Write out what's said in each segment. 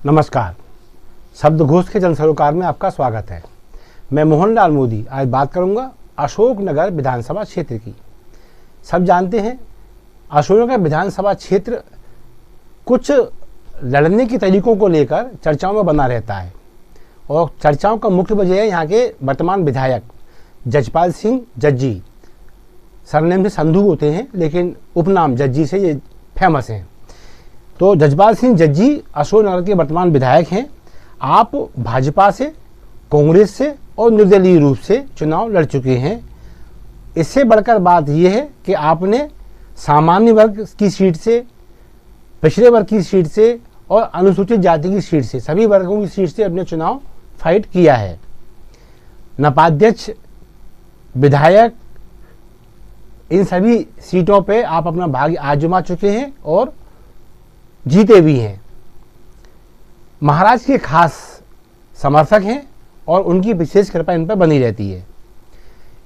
नमस्कार। शब्दघोष के जन सरोकार में आपका स्वागत है। मैं मोहनलाल मोदी आज बात करूंगा अशोकनगर विधानसभा क्षेत्र की। सब जानते हैं अशोकनगर विधानसभा क्षेत्र कुछ लड़ने के तरीकों को लेकर चर्चाओं में बना रहता है और चर्चाओं का मुख्य वजह है यहाँ के वर्तमान विधायक जजपाल सिंह जज्जी। सरनेम से संधू होते हैं लेकिन उपनाम जज्जी से ये फेमस हैं। तो जजपाल सिंह जज्जी अशोकनगर के वर्तमान विधायक हैं। आप भाजपा से, कांग्रेस से और निर्दलीय रूप से चुनाव लड़ चुके हैं। इससे बढ़कर बात यह है कि आपने सामान्य वर्ग की सीट से, पिछड़े वर्ग की सीट से और अनुसूचित जाति की सीट से, सभी वर्गों की सीट से अपने चुनाव फाइट किया है। नपाध्यक्ष, विधायक, इन सभी सीटों पे आप अपना भाग्य आजमा चुके हैं और जीते भी हैं। महाराज के खास समर्थक हैं और उनकी विशेष कृपा इन पर बनी रहती है।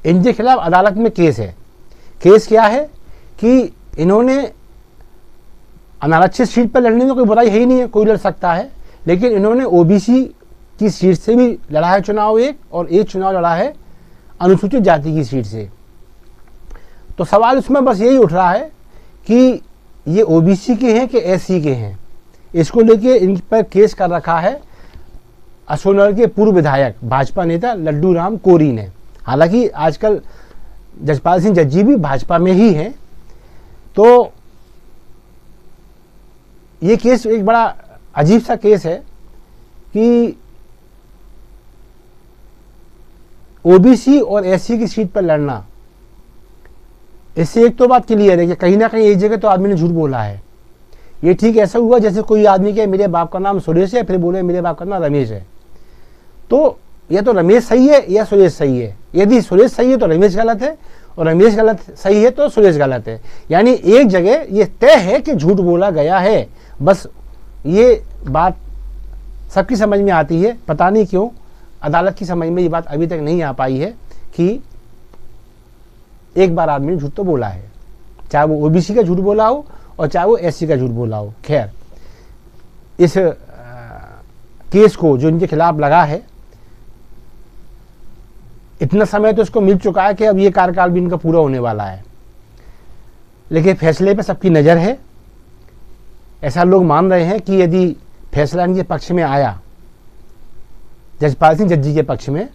इनके खिलाफ अदालत में केस है। केस क्या है कि इन्होंने अनारक्षित सीट पर लड़ने में कोई बुराई है ही नहीं है, कोई लड़ सकता है, लेकिन इन्होंने ओबीसी की सीट से भी लड़ा है चुनाव एक, और एक चुनाव लड़ा है अनुसूचित जाति की सीट से। तो सवाल उसमें बस यही उठ रहा है कि ये ओबीसी के हैं कि एससी के हैं। इसको लेके इन पर केस कर रखा है अशोकनगर के पूर्व विधायक भाजपा नेता लड्डू राम कोरी ने। हालांकि आजकल जजपाल सिंह जज्जी भी भाजपा में ही हैं। तो ये केस एक बड़ा अजीब सा केस है कि ओबीसी और एससी की सीट पर लड़ना, इससे एक तो बात क्लियर है कि कहीं ना कहीं एक जगह तो आदमी ने झूठ बोला है। ये ठीक ऐसा हुआ जैसे कोई आदमी के मेरे बाप का नाम सुरेश है, फिर बोले मेरे बाप का नाम रमेश है। तो या तो रमेश सही है या सुरेश सही है। यदि सुरेश सही है तो रमेश गलत है, और रमेश गलत सही है तो सुरेश गलत है। यानी एक जगह ये तय है कि झूठ बोला गया है। बस ये बात सबकी समझ में आती है, पता नहीं क्यों अदालत की समझ में ये बात अभी तक नहीं आ पाई है कि एक बार आदमी ने झूठ तो बोला है, चाहे वो ओबीसी का झूठ बोला हो और चाहे वो एससी का झूठ बोला हो। खैर, इस केस को जो इनके खिलाफ लगा है, इतना समय तो इसको मिल चुका है कि अब ये कार्यकाल भी इनका पूरा होने वाला है, लेकिन फैसले पे सबकी नज़र है। ऐसा लोग मान रहे हैं कि यदि फैसला इनके पक्ष में आया, जजपाल सिंह जज्जी के पक्ष में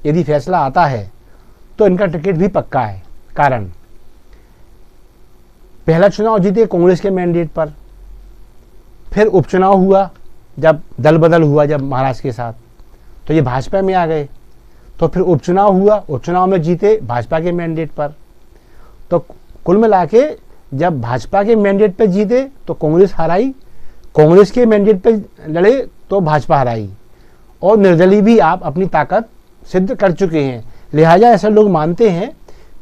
यदि फैसला आता है तो इनका टिकट भी पक्का है। कारण, पहला चुनाव जीते कांग्रेस के मैंडेट पर, फिर उपचुनाव हुआ जब दल बदल हुआ जब महाराज के साथ, तो ये भाजपा में आ गए। तो फिर उपचुनाव हुआ, उपचुनाव में जीते भाजपा के मैंडेट पर। तो कुल मिला के जब भाजपा के मैंडेट पर जीते तो कांग्रेस हराई, कांग्रेस के मैंडेट पर लड़े तो भाजपा हराई, और निर्दलीय भी आप अपनी ताकत सिद्ध कर चुके हैं। लिहाजा ऐसे लोग मानते हैं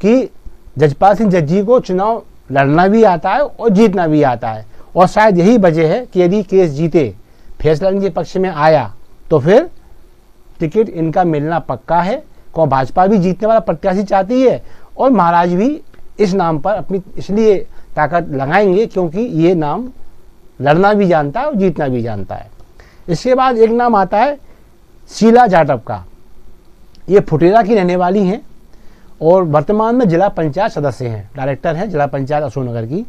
कि जजपाल सिंह जज्जी को चुनाव लड़ना भी आता है और जीतना भी आता है, और शायद यही वजह है कि यदि केस जीते, फैसला इनके पक्ष में आया, तो फिर टिकट इनका मिलना पक्का है। क्यों, भाजपा भी जीतने वाला प्रत्याशी चाहती है और महाराज भी इस नाम पर अपनी इसलिए ताकत लगाएंगे क्योंकि ये नाम लड़ना भी जानता है और जीतना भी जानता है। इसके बाद एक नाम आता है शीला जाटव का। ये फुटेरा की रहने वाली हैं और वर्तमान में जिला पंचायत सदस्य हैं, डायरेक्टर हैं जिला पंचायत अशोकनगर की।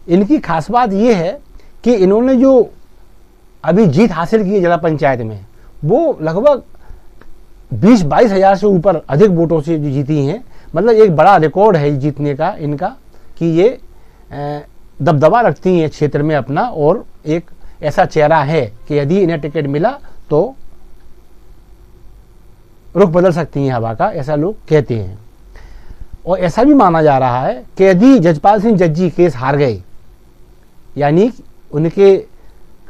इनकी खास बात ये है कि इन्होंने जो अभी जीत हासिल की है जिला पंचायत में, वो लगभग 20-22 हज़ार से ऊपर अधिक वोटों से जीती हैं। मतलब एक बड़ा रिकॉर्ड है जीतने का इनका, कि ये दबदबा रखती हैं क्षेत्र में अपना, और एक ऐसा चेहरा है कि यदि इन्हें टिकट मिला तो रुख बदल सकती हैं हवा का, ऐसा लोग कहते हैं। और ऐसा भी माना जा रहा है कि यदि जजपाल सिंह जज्जी केस हार गए, यानी उनके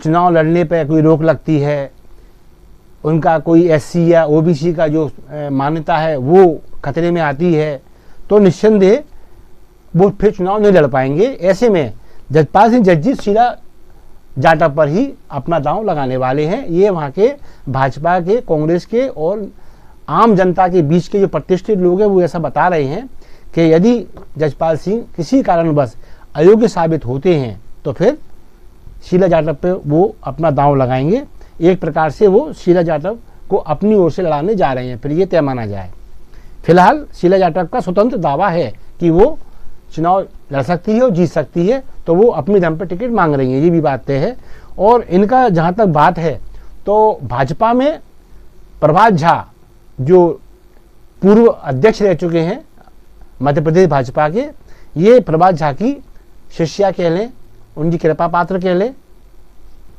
चुनाव लड़ने पर कोई रोक लगती है, उनका कोई एससी या ओबीसी का जो मान्यता है वो खतरे में आती है, तो निस्संदेह वो फिर चुनाव नहीं लड़ पाएंगे। ऐसे में जजपाल सिंह जज्जी शीला जाटव पर ही अपना दांव लगाने वाले हैं। ये वहाँ के भाजपा के, कांग्रेस के और आम जनता के बीच के जो प्रतिष्ठित लोग हैं वो ऐसा बता रहे हैं कि यदि जजपाल सिंह किसी कारणवश अयोग्य साबित होते हैं तो फिर शीला जाटव पे वो अपना दांव लगाएंगे। एक प्रकार से वो शीला जाटव को अपनी ओर से लड़ाने जा रहे हैं, फिर ये तय माना जाए। फिलहाल शीला जाटव का स्वतंत्र दावा है कि वो चुनाव लड़ सकती है और जीत सकती है, तो वो अपनी दम पर टिकट मांग रही हैं, ये भी बात तय है। और इनका जहाँ तक बात है तो भाजपा में प्रभात झा जो पूर्व अध्यक्ष रह चुके हैं मध्य प्रदेश भाजपा के, ये प्रभात झा की शिष्या कह लें, उनकी कृपा पात्र कह लें,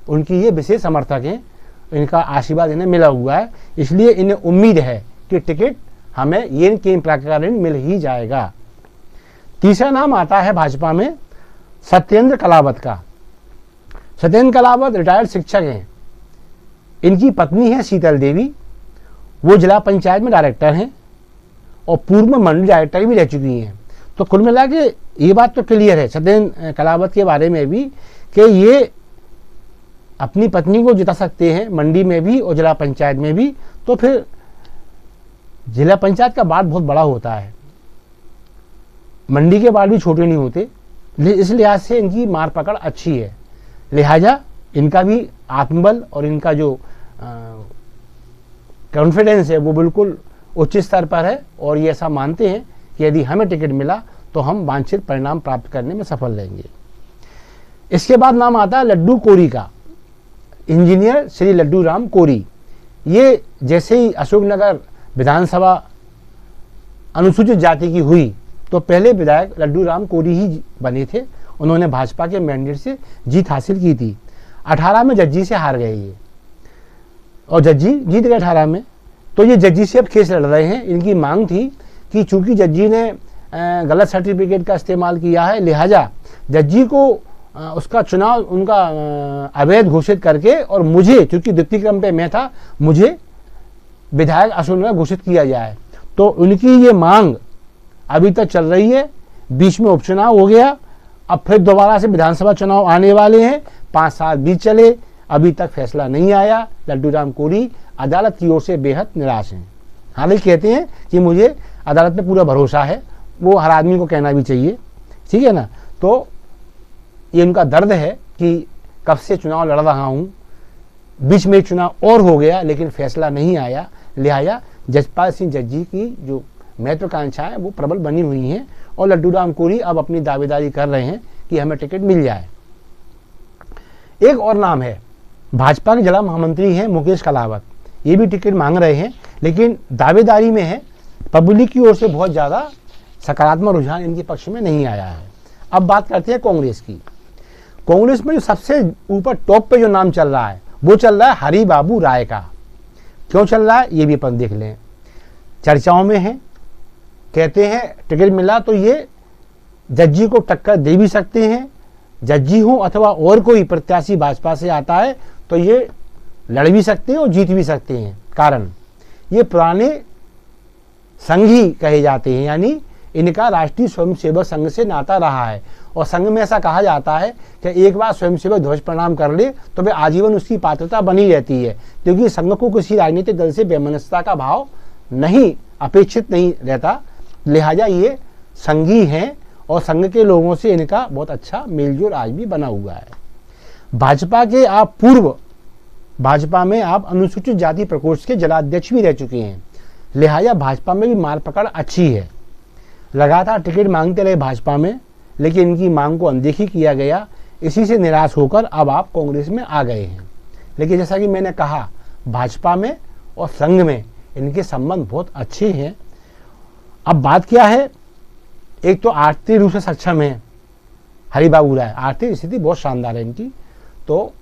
उनकी ये विशेष समर्थक हैं, इनका आशीर्वाद इन्हें मिला हुआ है, इसलिए इन्हें उम्मीद है कि टिकट हमें ये किन प्रकार मिल ही जाएगा। तीसरा नाम आता है भाजपा में सत्येंद्र कलावत का। सत्येंद्र कलावत रिटायर्ड शिक्षक हैं, इनकी पत्नी है शीतल देवी, वो जिला पंचायत में डायरेक्टर हैं और पूर्व में मंडल डायरेक्टर भी रह चुकी हैं। तो कुल मिला के ये बात तो क्लियर है सत्येंद्र कलावत के बारे में भी कि ये अपनी पत्नी को जिता सकते हैं मंडी में भी और जिला पंचायत में भी। तो फिर जिला पंचायत का वार्ड बहुत बड़ा होता है, मंडी के वार्ड भी छोटे नहीं होते, इस लिहाज से इनकी मार पकड़ अच्छी है, लिहाजा इनका भी आत्मबल और इनका जो कॉन्फिडेंस है वो बिल्कुल उच्च स्तर पर है और ये ऐसा मानते हैं कि यदि हमें टिकट मिला तो हम वांछित परिणाम प्राप्त करने में सफल रहेंगे। इसके बाद नाम आता है लड्डू कोरी का, इंजीनियर श्री लड्डू राम कोरी। ये जैसे ही अशोकनगर विधानसभा अनुसूचित जाति की हुई तो पहले विधायक लड्डू राम कोरी ही बने थे, उन्होंने भाजपा के मैंडेट से जीत हासिल की थी। 18 में जज्जी से हार गए ये और जज्जी जीत गए 18 में, तो ये जज्जी से अब केस लड़ रहे हैं। इनकी मांग थी कि चूंकि जज्जी ने गलत सर्टिफिकेट का इस्तेमाल किया है, लिहाजा जज्जी को उसका चुनाव उनका अवैध घोषित करके और मुझे, चूंकि द्वितीय क्रम पे मैं था, मुझे विधायक अशोकनगर घोषित किया जाए। तो उनकी ये मांग अभी तक चल रही है, बीच में उपचुनाव हो गया, अब फिर दोबारा से विधानसभा चुनाव आने वाले हैं, 5 साल बीत चले, अभी तक फैसला नहीं आया। लड्डू राम कोरी अदालत की ओर से बेहद निराश हैं। हालांकि कहते हैं कि मुझे अदालत पे पूरा भरोसा है, वो हर आदमी को कहना भी चाहिए, ठीक है ना। तो ये उनका दर्द है कि कब से चुनाव लड़ रहा हूँ, बीच में चुनाव और हो गया लेकिन फैसला नहीं आया, लिहाजा जसपाल सिंह जज्जी की जो महत्वाकांक्षाएं वो प्रबल बनी हुई हैं और लड्डू राम कोरी अब अपनी दावेदारी कर रहे हैं कि हमें टिकट मिल जाए। एक और नाम है, भाजपा के जिला महामंत्री हैं मुकेश कलावत, ये भी टिकट मांग रहे हैं लेकिन दावेदारी में है, पब्लिक की ओर से बहुत ज़्यादा सकारात्मक रुझान इनके पक्ष में नहीं आया है। अब बात करते हैं कांग्रेस की। कांग्रेस में जो सबसे ऊपर टॉप पे जो नाम चल रहा है वो चल रहा है हरि बाबू राय का। क्यों चल रहा है ये भी अपन देख लें, चर्चाओं में है, कहते हैं टिकट मिला तो ये जज्जी को टक्कर दे भी सकते हैं, जज्जी हो अथवा और कोई प्रत्याशी भाजपा से आता है तो ये लड़ भी सकते हैं और जीत भी सकते हैं। कारण ये पुराने संघी कहे जाते हैं, यानी इनका राष्ट्रीय स्वयंसेवक संघ से नाता रहा है और संघ में ऐसा कहा जाता है कि एक बार स्वयंसेवक ध्वज प्रणाम कर ले तो वे आजीवन उसकी पात्रता बनी रहती है, क्योंकि संघ को किसी राजनीतिक दल से वैमनस्यता का भाव नहीं अपेक्षित नहीं रहता, लिहाजा ये संघी हैं और संघ के लोगों से इनका बहुत अच्छा मेलजोल आज भी बना हुआ है। भाजपा के आप पूर्व भाजपा में आप अनुसूचित जाति प्रकोष्ठ के जिलाध्यक्ष भी रह चुके हैं, लिहाजा भाजपा में भी मार पकड़ अच्छी है। लगातार टिकट मांगते रहे भाजपा में, लेकिन इनकी मांग को अनदेखी किया गया, इसी से निराश होकर अब आप कांग्रेस में आ गए हैं। लेकिन जैसा कि मैंने कहा, भाजपा में और संघ में इनके संबंध बहुत अच्छे हैं। अब बात क्या है, एक तो आर्थिक रूप से सक्षम है हरि बाबू राय, आर्थिक स्थिति बहुत शानदार है इनकी, तो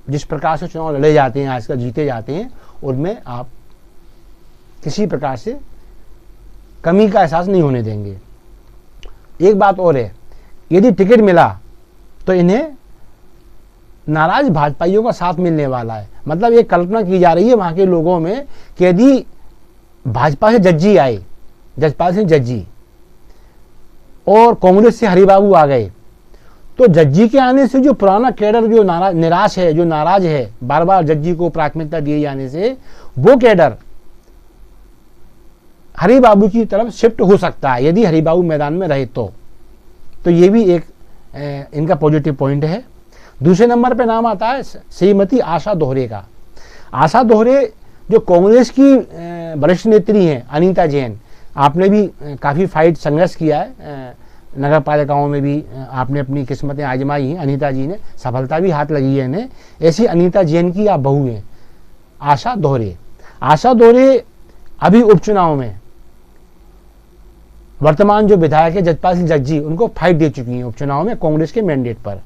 जिस प्रकार से चुनाव लड़े जाते हैं आजकल जीते जाते हैं उनमें आप किसी प्रकार से कमी का एहसास नहीं होने देंगे। एक बात और है, यदि टिकट मिला तो इन्हें नाराज भाजपाइयों का साथ मिलने वाला है। मतलब एक कल्पना की जा रही है वहां के लोगों में कि यदि भाजपा से जज्जी आए, जसपाल सिंह जज्जी, और कांग्रेस से हरिबाबू आ गए, तो जज्जी के आने से जो पुराना कैडर जो निराश है, जो नाराज है बार बार जज्जी को प्राथमिकता दिए जाने से, वो कैडर हरिबाबू की तरफ शिफ्ट हो सकता है यदि हरिबाबू मैदान में रहे तो ये भी एक इनका पॉजिटिव पॉइंट है। दूसरे नंबर पे नाम आता है श्रीमती आशा दोहरे का। आशा दोहरे जो कांग्रेस की वरिष्ठ नेत्री हैं अनीता जैन, आपने भी काफ़ी फाइट संघर्ष किया है, नगर पालिकाओं में भी आपने अपनी किस्मतें आजमाई हैं, अनीता जी ने सफलता भी हाथ लगी है इन्हें। ऐसी अनीता जैन की आप बहू हैं आशा दोहरे। आशा दोहरे अभी उपचुनाव में वर्तमान जो विधायक है जजपाल सिंह जज्जी, उनको फाइट दे चुकी हैं उपचुनाव में कांग्रेस के मैंडेट पर।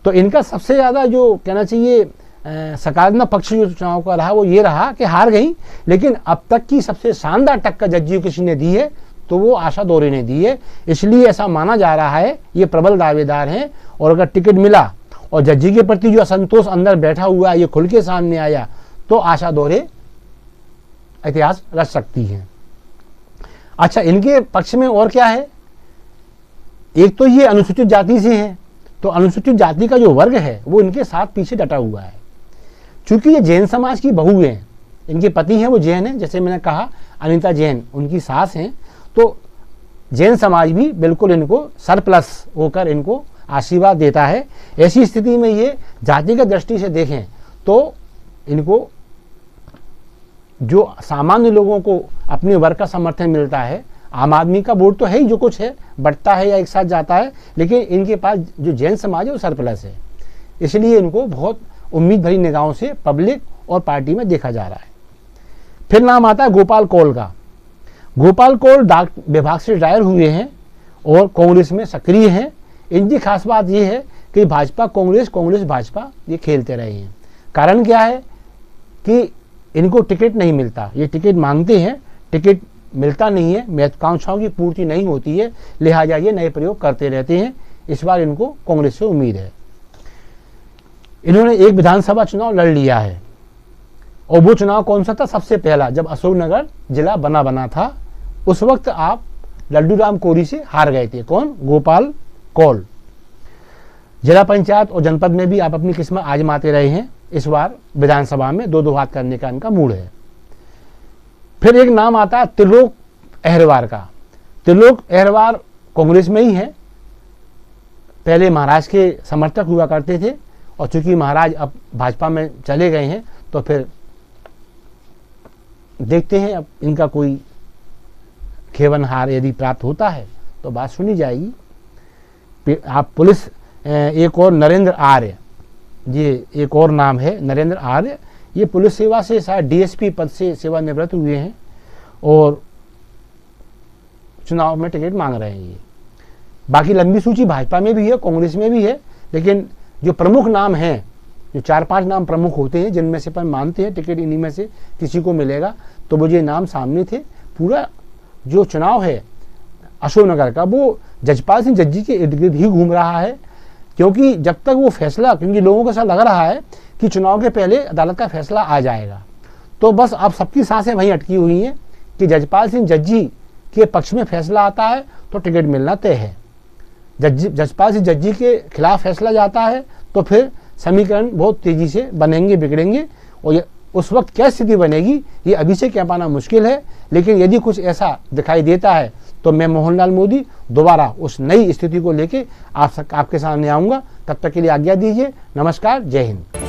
तो इनका सबसे ज़्यादा जो कहना चाहिए सकारात्मक पक्ष जो चुनाव का रहा वो ये रहा कि हार गई, लेकिन अब तक की सबसे शानदार टक्कर जज्जी किसी ने दी है तो वो आशा दोहरे ने दी है। इसलिए ऐसा माना जा रहा है, ये प्रबल दावेदार हैं, और अगर टिकट मिला और जज्जी के प्रति जो असंतोष अंदर बैठा हुआ है ये खुल के सामने आया तो आशा दोहरे इतिहास रच सकती हैं। अच्छा, इनके पक्ष में और क्या है, एक तो ये अनुसूचित जाति से हैं, तो अनुसूचित जाति का जो वर्ग है वो इनके साथ पीछे डटा हुआ है। चूंकि ये जैन समाज की बहू हैं, इनके पति हैं वो जैन हैं, जैसे मैंने कहा अनीता जैन उनकी सास हैं, तो जैन समाज भी बिल्कुल इनको सरप्लस होकर इनको आशीर्वाद देता है। ऐसी स्थिति में ये जातिगत दृष्टि से देखें तो इनको जो सामान्य लोगों को अपने वर्ग का समर्थन मिलता है, आम आदमी का वोट तो है ही, जो कुछ है बढ़ता है या एक साथ जाता है, लेकिन इनके पास जो जैन समाज है वो सरप्लस है, इसलिए इनको बहुत उम्मीद भरी निगाहों से पब्लिक और पार्टी में देखा जा रहा है। फिर नाम आता है गोपाल कौल का। गोपाल कौल डाक विभाग से रिटायर हुए हैं और कांग्रेस में सक्रिय हैं। इनकी खास बात यह है कि भाजपा कांग्रेस, कांग्रेस भाजपा ये खेलते रहे हैं। कारण क्या है कि इनको टिकट नहीं मिलता, ये टिकट मांगते हैं, टिकट मिलता नहीं है, महत्वाकांक्षाओं की पूर्ति नहीं होती है, लिहाजा ये नए प्रयोग करते रहते हैं। इस बार इनको कांग्रेस से उम्मीद है। इन्होंने एक विधानसभा चुनाव लड़ लिया है, और वो चुनाव कौन सा था, सबसे पहला जब अशोकनगर जिला बना था, उस वक्त आप लड्डू राम कोरी से हार गए थे। कौन? गोपाल कौल। जिला पंचायत और जनपद में भी आप अपनी किस्मत आजमाते रहे हैं। इस बार विधानसभा में दो हाथ करने का इनका मूड है। फिर एक नाम आता है त्रिलोक अहरवार का। त्रिलोक अहरवार कांग्रेस में ही है, पहले महाराज के समर्थक हुआ करते थे, और चूंकि महाराज अब भाजपा में चले गए हैं तो फिर देखते हैं अब इनका कोई खेवन हार यदि प्राप्त होता है तो बात सुनी जाएगी। आप पुलिस, एक और नरेंद्र आर्य, ये एक और नाम है नरेंद्र आर्य, ये पुलिस सेवा से शायद डीएसपी पद से सेवानिवृत्त हुए हैं और चुनाव में टिकट मांग रहे हैं। ये बाकी लंबी सूची भाजपा में भी है, कांग्रेस में भी है, लेकिन जो प्रमुख नाम हैं, जो 4-5 नाम प्रमुख होते हैं जिनमें से अपन मानते हैं टिकट इन्हीं में से किसी को मिलेगा, तो वो ये नाम सामने थे। पूरा जो चुनाव है अशोकनगर का वो जजपाल सिंह जज्जी के इर्द गिर्द ही घूम रहा है, क्योंकि जब तक वो फैसला, क्योंकि लोगों को ऐसा लग रहा है कि चुनाव के पहले अदालत का फैसला आ जाएगा, तो बस अब सबकी सांसें वहीं अटकी हुई हैं कि जजपाल सिंह जज्जी के पक्ष में फैसला आता है तो टिकट मिलना तय है। जजपाल सिंह जज्जी के खिलाफ फैसला जाता है तो फिर समीकरण बहुत तेजी से बनेंगे, बिगड़ेंगे, और उस वक्त क्या स्थिति बनेगी ये अभी से कह पाना मुश्किल है। लेकिन यदि कुछ ऐसा दिखाई देता है तो मैं मोहनलाल मोदी दोबारा उस नई स्थिति को लेके आपके सामने आऊँगा। तब तक के लिए आज्ञा दीजिए। नमस्कार, जय हिंद।